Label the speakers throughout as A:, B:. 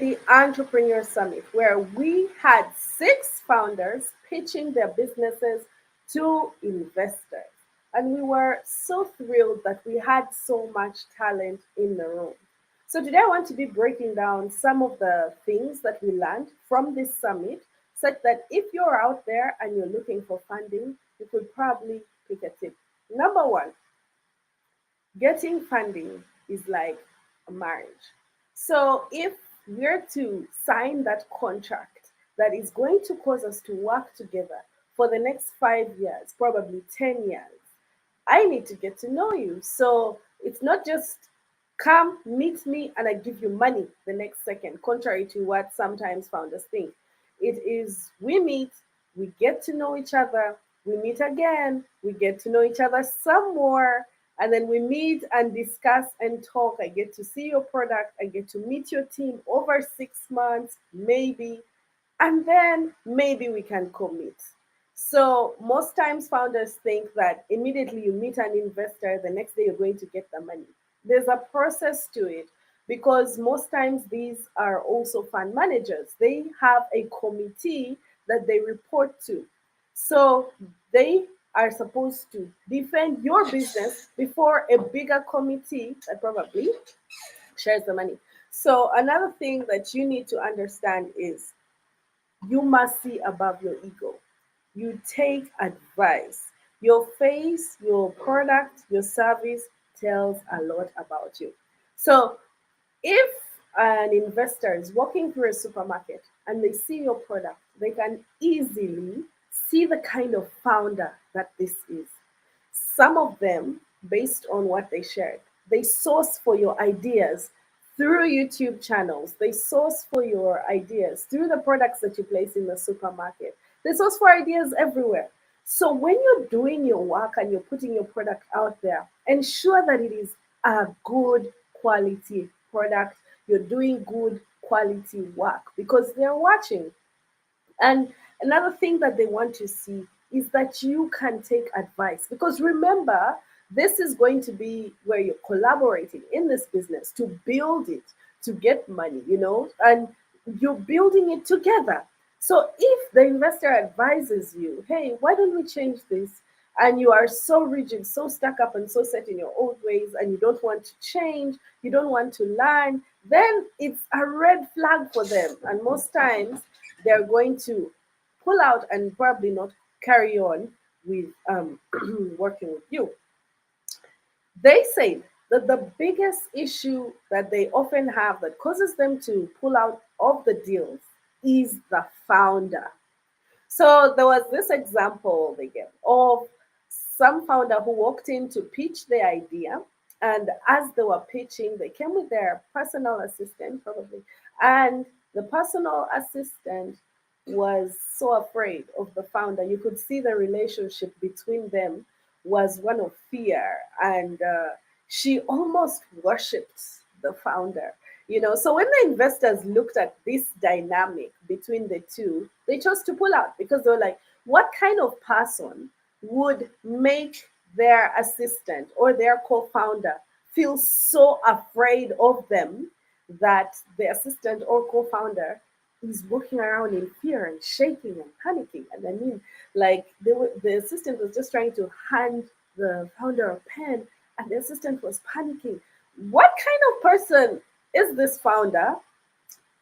A: the Entrepreneur Summit, where we had 6 founders pitching their businesses to investors. And we were so thrilled that we had so much talent in the room. So today I want to be breaking down some of the things that we learned from this summit, such that if you're out there and you're looking for funding, you could probably pick a tip. Number one, getting funding is like a marriage. So if we're to sign that contract that is going to cause us to work together for the next 5 years, probably 10 years, I need to get to know you. So it's not just come, meet me, and I give you money the next second, contrary to what sometimes founders think. It is we meet, we get to know each other, we meet again, we get to know each other some more, and then we meet and discuss and talk. I get to see your product, I get to meet your team over 6 months, maybe, and then maybe we can commit. So most times founders think that immediately you meet an investor, the next day you're going to get the money. There's a process to it because most times these are also fund managers. They have a committee that they report to. So they are supposed to defend your business before a bigger committee that probably shares the money. So another thing that you need to understand is you must see above your ego. You take advice. Your face, your product, your service tells a lot about you. So if an investor is walking through a supermarket and they see your product, they can easily see the kind of founder that this is. Some of them, based on what they shared, they source for your ideas through YouTube channels. They source for your ideas through the products that you place in the supermarket. They source for ideas everywhere. So when you're doing your work and you're putting your product out there, ensure that it is a good quality product. You're doing good quality work because they're watching. And another thing that they want to see is that you can take advice. Because remember, this is going to be where you're collaborating in this business to build it, to get money, and you're building it together. So if the investor advises you, hey, why don't we change this? And you are so rigid, so stuck up, and so set in your old ways, and you don't want to change, you don't want to learn, then it's a red flag for them. And most times they're going to pull out and probably not carry on with working with you. They say that the biggest issue that they often have that causes them to pull out of the deals is the founder. So there was this example they gave of some founder who walked in to pitch their idea. And as they were pitching, they came with their personal assistant, probably. And the personal assistant was so afraid of the founder. You could see the relationship between them was one of fear. And she almost worshipped the founder. So when the investors looked at this dynamic between the two, they chose to pull out because they were like, what kind of person would make their assistant or their co-founder feel so afraid of them that the assistant or co-founder is walking around in fear and shaking and panicking? And I mean, like the assistant was just trying to hand the founder a pen and the assistant was panicking. What kind of person is this founder?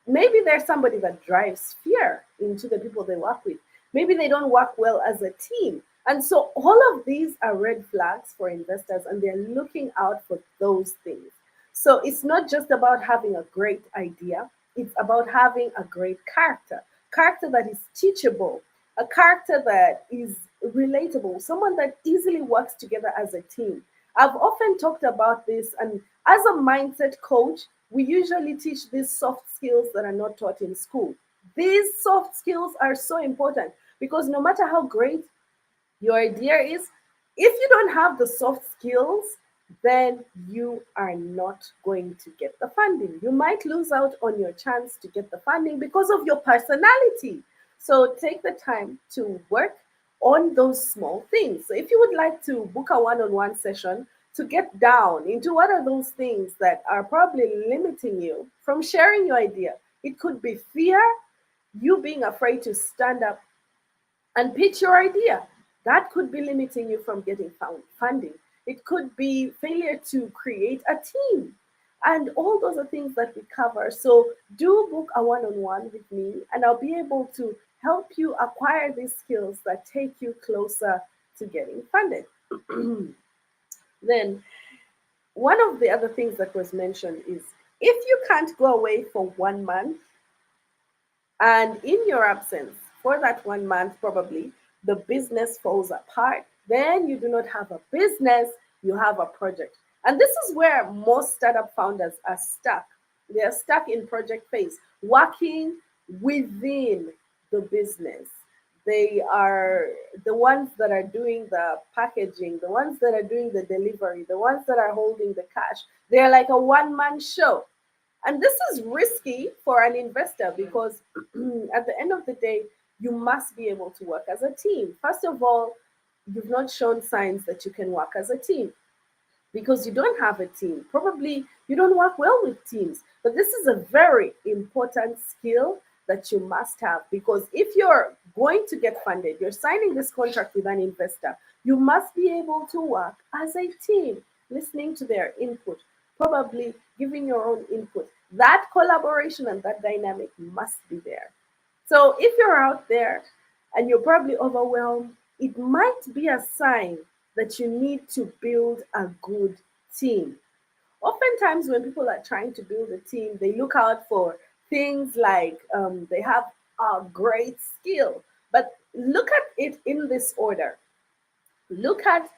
A: Maybe there's somebody that drives fear into the people they work with. Maybe they don't work well as a team. And so all of these are red flags for investors, and they're looking out for those things. So it's not just about having a great idea, it's about having a great character that is teachable, a character that is relatable, someone that easily works together as a team. I've often talked about this, and as a mindset coach, we usually teach these soft skills that are not taught in school. These soft skills are so important because no matter how great your idea is, if you don't have the soft skills, then you are not going to get the funding. You might lose out on your chance to get the funding because of your personality. So take the time to work on those small things. So if you would like to book a one-on-one session to get down into what are those things that are probably limiting you from sharing your idea, It could be fear, you being afraid to stand up and pitch your idea. That could be limiting you from getting funding. It could be failure to create a team. And all those are things that we cover. So do book a one-on-one with me, and I'll be able to help you acquire these skills that take you closer to getting funded. Then one of the other things that was mentioned is if you can't go away for 1 month, and in your absence for that 1 month, probably the business falls apart, then you do not have a business, you have a project. And this is where most startup founders are stuck. They are stuck in project phase, working within the business. They are the ones that are doing the packaging, the ones that are doing the delivery, the ones that are holding the cash. They're like a one-man show. And this is risky for an investor because at the end of the day, you must be able to work as a team. First of all, you've not shown signs that you can work as a team because you don't have a team. Probably you don't work well with teams. But this is a very important skill that you must have, because if you're going to get funded, you're signing this contract with an investor, you must be able to work as a team, listening to their input, probably giving your own input. That collaboration and that dynamic must be there. So if you're out there and you're probably overwhelmed, it might be a sign that you need to build a good team. Oftentimes, when people are trying to build a team, they look out for things like they have a great skill. But look at it in this order. Look at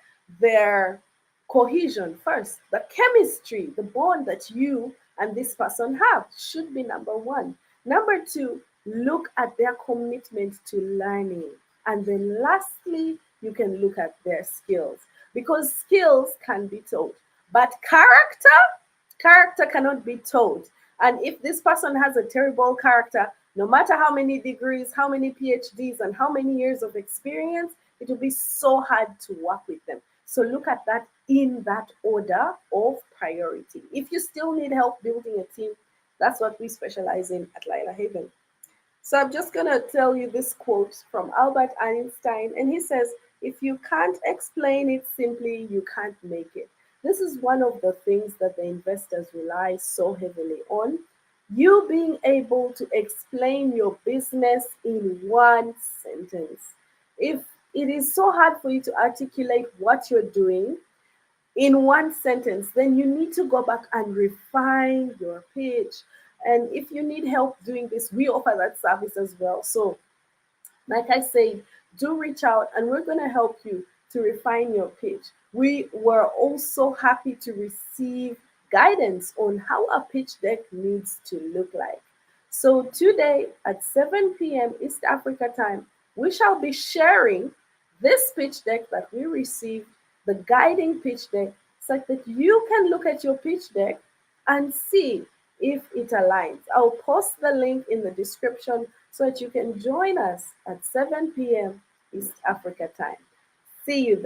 A: their cohesion first. The chemistry, the bond that you and this person have should be number one. Number two, look at their commitment to learning. And then lastly, you can look at their skills, because skills can be taught, but character cannot be taught. And if this person has a terrible character, no matter how many degrees, how many PhDs, and how many years of experience, it will be so hard to work with them. So look at that in that order of priority. If you still need help building a team, that's what we specialize in at Lila Haven. So I'm just going to tell you this quote from Albert Einstein, and he says, if you can't explain it simply, you can't make it. This is one of the things that the investors rely so heavily on. You being able to explain your business in one sentence. If it is so hard for you to articulate what you're doing in one sentence, then you need to go back and refine your pitch. And if you need help doing this, we offer that service as well. So, like I said, do reach out and we're going to help you to refine your pitch. We were also happy to receive guidance on how a pitch deck needs to look like. So today at 7 p.m. East Africa time, we shall be sharing this pitch deck that we received, the guiding pitch deck, so that you can look at your pitch deck and see if it aligns. I'll post the link in the description so that you can join us at 7 p.m. East Africa time. See you then.